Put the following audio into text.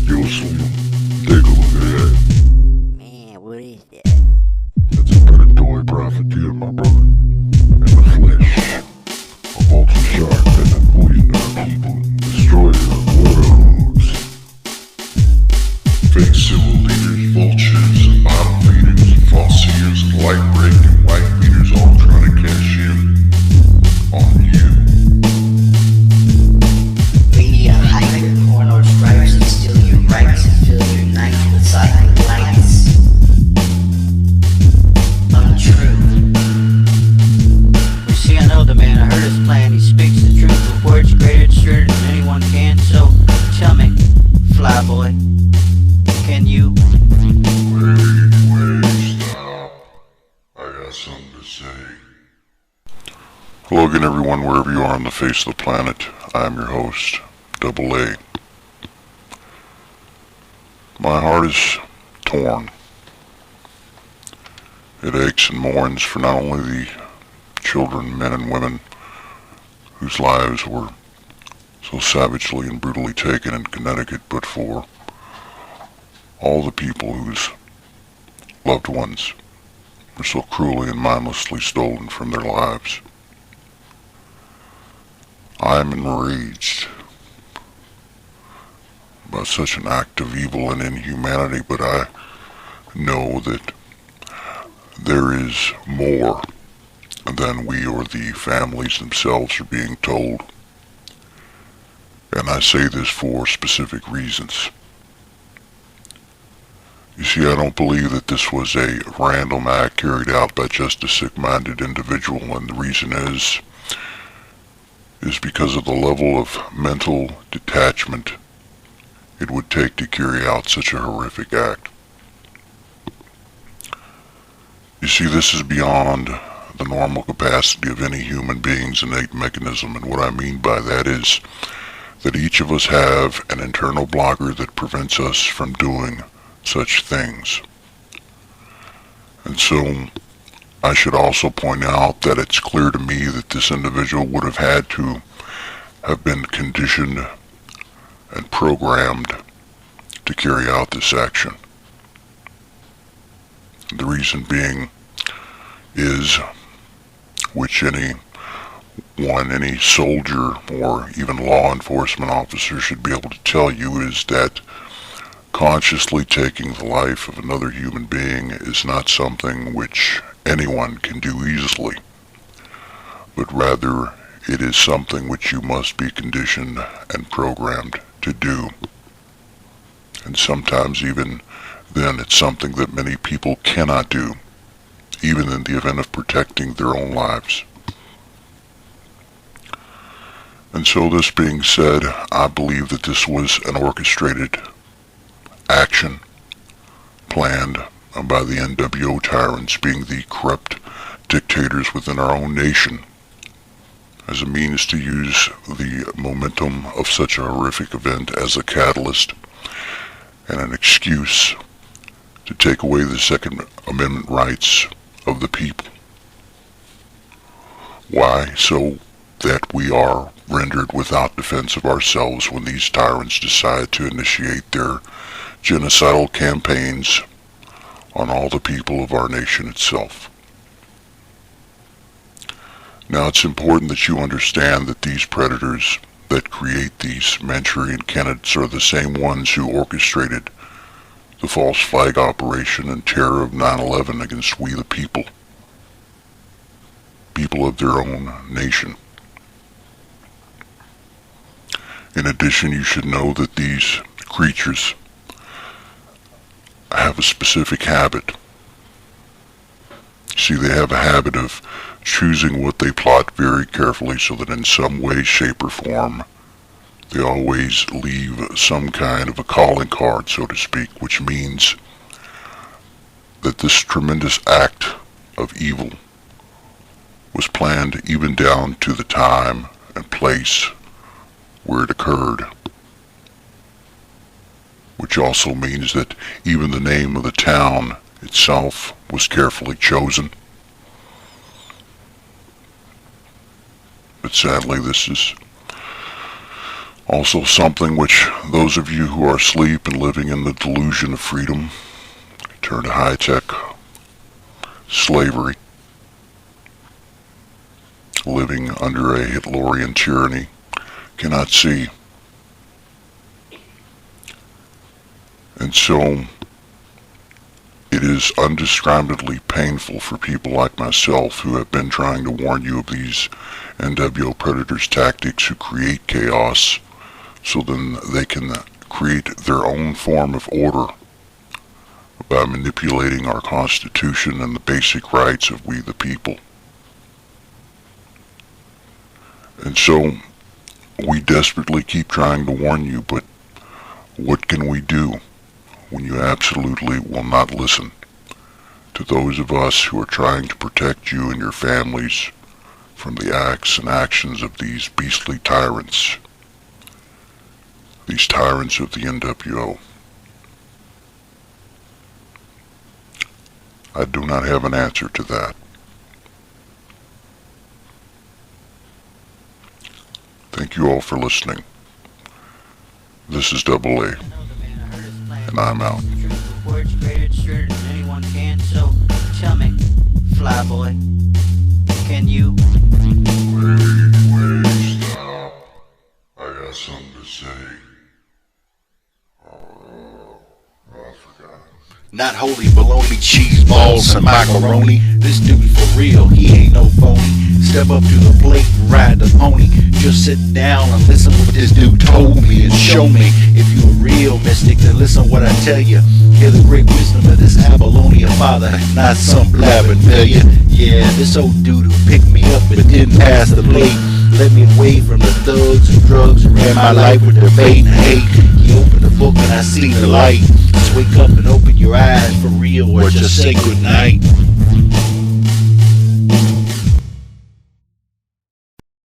Yo, son, take a look at that. Man, what is that? That's a predatory profiteer, my brother. And the flesh of ultra shark that have poisoned our people and destroyed our worlds. Fake civil leaders, vultures, and bottom feeders, false seers, and light break and white beaters all trying to cash in on you. Media hyper, porno stripes, and steal your rights and fill your nights with silent lights. Untrue. You see, I know the man, I heard his plan, he speaks the truth with words greater and straighter than anyone can, so tell me, flyboy, can you? Wait, stop. I got something to say. Hello again, everyone, wherever you are on the face of the planet. I am your host, Double A. My heart is torn. It aches and mourns for not only the children, men and women whose lives were so savagely and brutally taken in Connecticut, but for all the people whose loved ones were so cruelly and mindlessly stolen from their lives. I am enraged by such an act of evil and inhumanity, but I know that there is more than we or the families themselves are being told. And I say this for specific reasons. You see, I don't believe that this was a random act carried out by just a sick-minded individual, and the reason is because of the level of mental detachment it would take to carry out such a horrific act. You see, this is beyond the normal capacity of any human being's innate mechanism, and what I mean by that is that each of us have an internal blocker that prevents us from doing such things. And so I should also point out that it's clear to me that this individual would have had to have been conditioned and programmed to carry out this action. The reason being is, which any soldier or even law enforcement officer should be able to tell you, is that consciously taking the life of another human being is not something which anyone can do easily, but rather it is something which you must be conditioned and programmed to do. And sometimes even then it's something that many people cannot do, even in the event of protecting their own lives. And so, this being said, I believe that this was an orchestrated action planned by the NWO Tyrants, being the corrupt dictators within our own nation, as a means to use the momentum of such a horrific event as a catalyst and an excuse to take away the Second Amendment rights of the people. Why? So that we are rendered without defense of ourselves when these tyrants decide to initiate their genocidal campaigns on all the people of our nation itself. Now, it's important that you understand that these predators that create these Manchurian candidates are the same ones who orchestrated the false flag operation and terror of 9/11 against we the people of their own nation. In addition, you should know that these creatures have a specific habit. See, they have a habit of choosing what they plot very carefully so that in some way, shape, or form, they always leave some kind of a calling card, so to speak, which means that this tremendous act of evil was planned even down to the time and place where it occurred, which also means that even the name of the town itself was carefully chosen. But sadly, this is Also something which those of you who are asleep and living in the delusion of freedom, turn to high-tech slavery, living under a Hitlerian tyranny, cannot see. And so it is undescribably painful for people like myself who have been trying to warn you of these NWO predators' tactics, who create chaos so then they can create their own form of order by manipulating our Constitution and the basic rights of we the people. And so we desperately keep trying to warn you, but what can we do when you absolutely will not listen to those of us who are trying to protect you and your families from the acts and actions of these beastly tyrants, these tyrants of the NWO? I do not have an answer to that. Thank you all for listening. This is Double A, and I'm out. Orchestrated than anyone can, so tell me, flyboy, can you? Wait, stop. I got something to say. I forgot. Not holy bologna, cheese balls, and macaroni. This dude for real, he ain't no phony. Step up to the plate and ride the pony. Just sit down and listen what this dude told me and show me. If you a real mystic, then listen what I tell you. Hear the great wisdom of this Apollonia father, not some blabbing failure. Yeah, this old dude who picked me up but didn't pass the plate, led me away from the thugs and drugs, and ran my life with debate and hate. He opened the book and I seen the light. Just wake up and open your eyes for real, or just say goodnight.